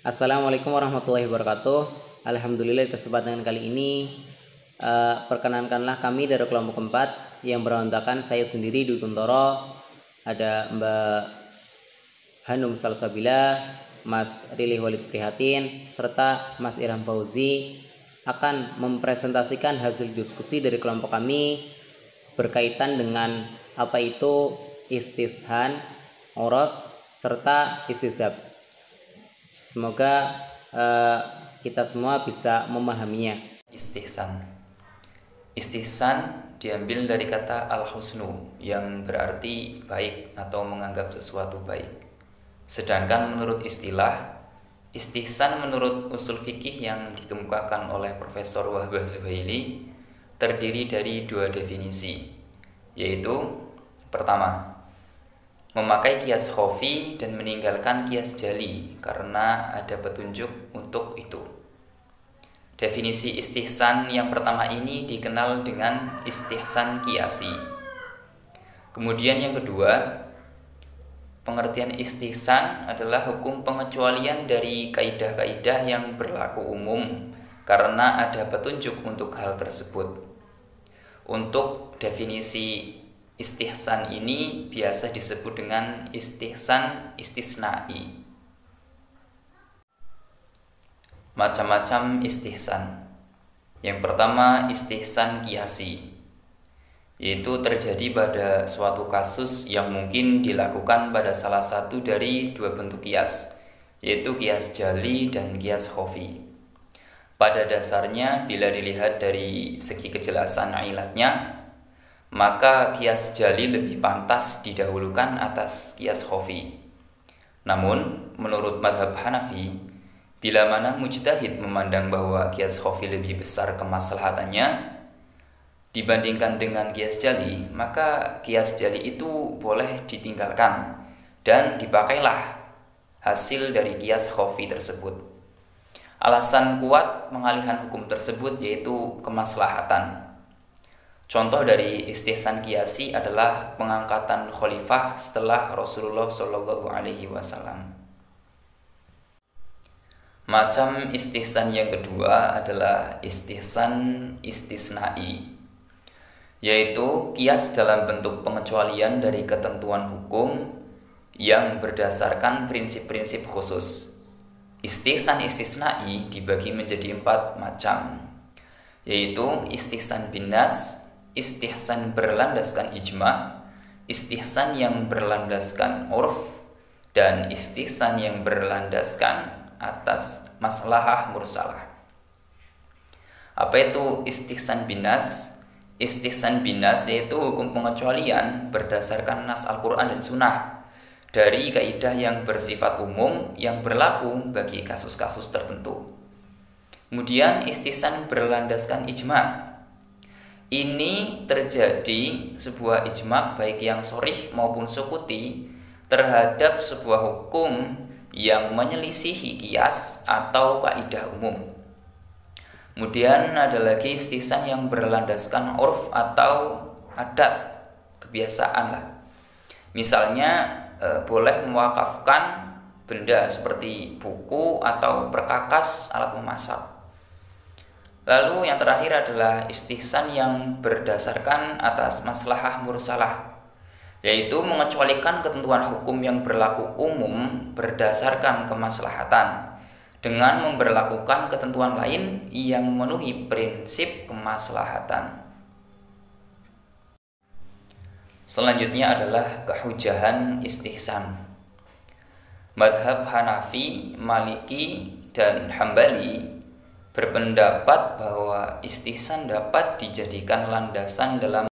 Assalamualaikum warahmatullahi wabarakatuh. Alhamdulillah di kesempatan kali ini perkenankanlah kami dari kelompok 4 yang berantakan saya sendiri Dwi Kuntoro, ada Mbak Hanum Salsabila, Mas Rilih Walid Prihatin, serta Mas Irham Fauzi akan mempresentasikan hasil diskusi dari kelompok kami berkaitan dengan apa itu istishhan, orof, serta istizhab. Semoga kita semua bisa memahaminya. Istihsan diambil dari kata al-husnu yang berarti baik atau menganggap sesuatu baik. Sedangkan menurut istilah, istihsan menurut usul fikih yang dikemukakan oleh Profesor Wahbah Zuhaili terdiri dari 2 definisi, yaitu pertama, memakai kias khofi dan meninggalkan kias jali karena ada petunjuk untuk itu. Definisi istihsan yang pertama ini dikenal dengan istihsan kiasi. Kemudian yang kedua, pengertian istihsan adalah hukum pengecualian dari kaidah-kaidah yang berlaku umum karena ada petunjuk untuk hal tersebut. Untuk definisi istihsan ini biasa disebut dengan istihsan istisnai. Macam-macam istihsan. Yang pertama, istihsan kiasi, yaitu terjadi pada suatu kasus yang mungkin dilakukan pada salah satu dari 2 bentuk kias, yaitu kias jali dan kias khofi. Pada dasarnya, bila dilihat dari segi kejelasan ilatnya, maka kias jali lebih pantas didahulukan atas kias khofi. Namun, menurut madhab Hanafi, bila mana mujtahid memandang bahwa kias khofi lebih besar kemaslahatannya dibandingkan dengan kias jali, maka kias jali itu boleh ditinggalkan dan dipakailah hasil dari kias khofi tersebut. Alasan kuat pengalihan hukum tersebut yaitu kemaslahatan. Contoh dari istihsan kiasi adalah pengangkatan khalifah setelah Rasulullah SAW. Macam istihsan yang kedua adalah istihsan istisnai, yaitu kias dalam bentuk pengecualian dari ketentuan hukum yang berdasarkan prinsip-prinsip khusus. Istihsan istisnai dibagi menjadi 4 macam, yaitu istihsan binas, istihsan berlandaskan ijma, istihsan yang berlandaskan urf, dan istihsan yang berlandaskan atas maslahah mursalah. Apa itu istihsan binas? Istihsan binas yaitu hukum pengecualian berdasarkan nas Al-Quran dan Sunnah dari kaidah yang bersifat umum yang berlaku bagi kasus-kasus tertentu. Kemudian istihsan berlandaskan ijma. Ini terjadi sebuah ijma baik yang shorih maupun sukuti terhadap sebuah hukum yang menyelisihi kias atau kaidah umum. Kemudian ada lagi istihsan yang berlandaskan urf atau adat, kebiasaan lah. Misalnya boleh mewakafkan benda seperti buku atau perkakas alat memasak. Lalu yang terakhir adalah istihsan yang berdasarkan atas maslahah mursalah, yaitu mengecualikan ketentuan hukum yang berlaku umum berdasarkan kemaslahatan dengan memberlakukan ketentuan lain yang memenuhi prinsip kemaslahatan. Selanjutnya adalah kehujahan istihsan. Madhab Hanafi, Maliki, dan Hambali berpendapat bahwa istihsan dapat dijadikan landasan dalam